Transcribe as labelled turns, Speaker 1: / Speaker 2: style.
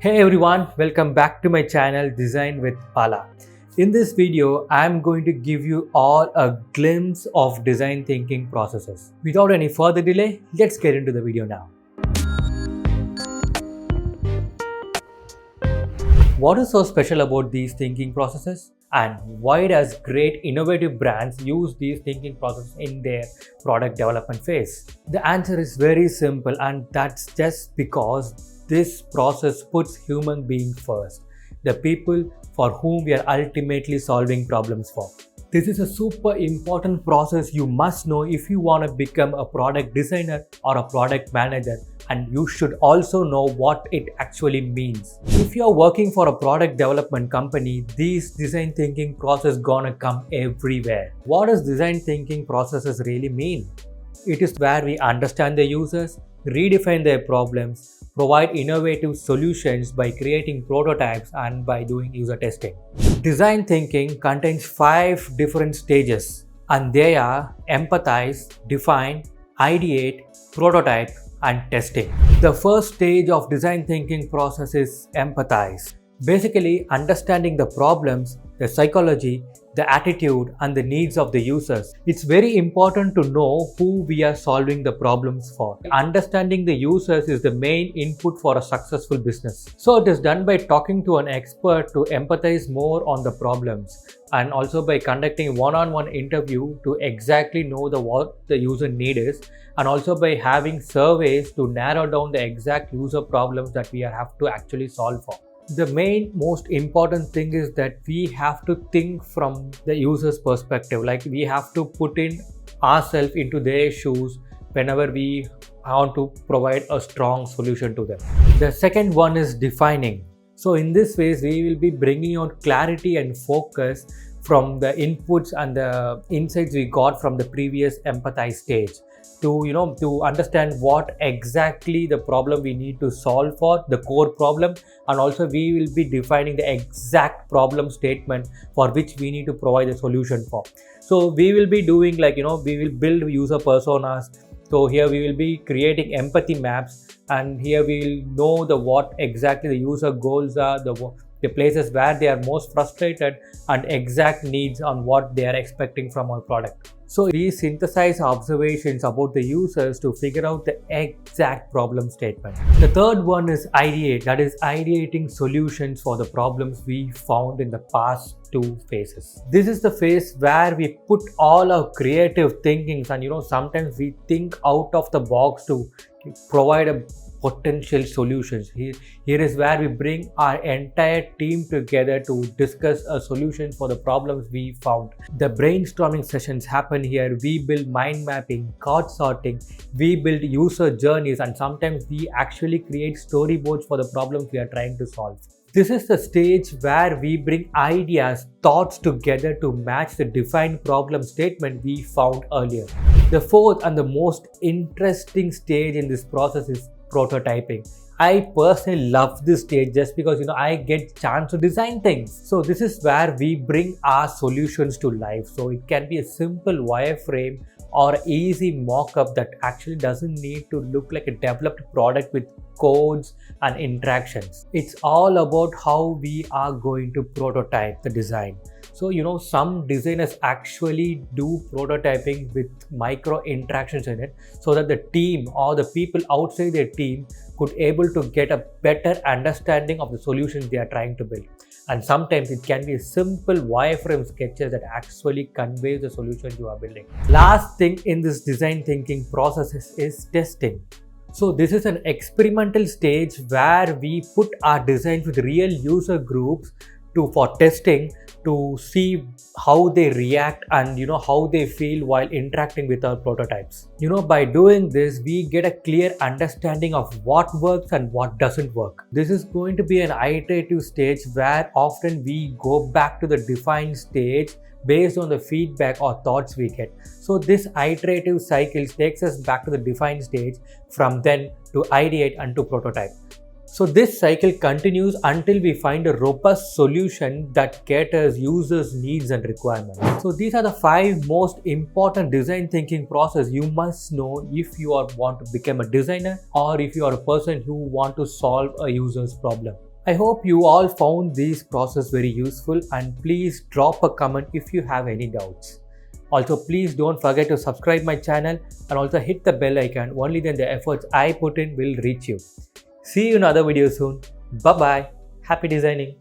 Speaker 1: Hey everyone, welcome back to my channel Design with Bala. In this video, I'm going to give you all a glimpse of design thinking processes. Without any further delay, let's get into the video now. What is so special about these thinking processes? And why does great innovative brands use these thinking processes in their product development phase? The answer is very simple, and that's just because this process puts human beings first, the people for whom we are ultimately solving problems for. This is a super important process you must know if you want to become a product designer or a product manager, and you should also know what it actually means. If you are working for a product development company, these design thinking process gonna come everywhere. What does design thinking processes really mean? It is where we understand the users, redefine their problems, provide innovative solutions by creating prototypes and by doing user testing. Design thinking contains 5 different stages, and they are empathize, define, ideate, prototype, and testing. The first stage of design thinking process is empathize. Basically, understanding the problems, the psychology, the attitude, and the needs of the users. It's very important to know who we are solving the problems for. Understanding the users is the main input for a successful business. So it is done by talking to an expert to empathize more on the problems, and also by conducting one-on-one interview to exactly know what the user need is, and also by having surveys to narrow down the exact user problems that we have to actually solve for. The most important thing is that we have to think from the user's perspective. Like, we have to put in ourselves into their shoes whenever we want to provide a strong solution to them. The second one is defining. So in this phase, we will be bringing out clarity and focus from the inputs and the insights we got from the previous empathize stage, to understand what exactly the problem we need to solve for, the core problem, and also we will be defining the exact problem statement for which we need to provide a solution for. So we will be doing we will build user personas. So here we will be creating empathy maps, and here we will know what exactly the user goals are, the places where they are most frustrated, and exact needs on what they are expecting from our product. So we synthesize observations about the users to figure out the exact problem statement. The third one is ideate, that is ideating solutions for the problems we found in the past 2 phases. This is the phase where we put all our creative thinkings, and sometimes we think out of the box to provide a potential solutions. Here is where we bring our entire team together to discuss a solution for the problems we found. The brainstorming sessions happen here. We build mind mapping, card sorting, we build user journeys, and sometimes we actually create storyboards for the problems we are trying to solve. This is the stage where we bring ideas, thoughts together to match the defined problem statement we found earlier. The fourth and the most interesting stage in this process is prototyping. I personally love this stage just because I get chance to design things. So this is where we bring our solutions to life. So it can be a simple wireframe or easy mock-up that actually doesn't need to look like a developed product with codes and interactions. It's all about how we are going to prototype the design. So some designers actually do prototyping with micro interactions in it, so that the team or the people outside their team could able to get a better understanding of the solutions they are trying to build. And sometimes it can be a simple wireframe sketches that actually conveys the solution you are building. Last thing in this design thinking process is testing. So this is an experimental stage where we put our designs with real user groups for testing, to see how they react and how they feel while interacting with our prototypes. By doing this, we get a clear understanding of what works and what doesn't work. This is going to be an iterative stage where often we go back to the defined stage based on the feedback or thoughts we get. So this iterative cycle takes us back to the defined stage, from then to ideate and to prototype. So this cycle continues until we find a robust solution that caters users' needs and requirements. So these are the 5 most important design thinking process you must know if you want to become a designer, or if you are a person who want to solve a user's problem. I hope you all found this process very useful, and please drop a comment if you have any doubts. Also, please don't forget to subscribe my channel and also hit the bell icon. Only then the efforts I put in will reach you. See you in another video soon. Bye bye. Happy designing.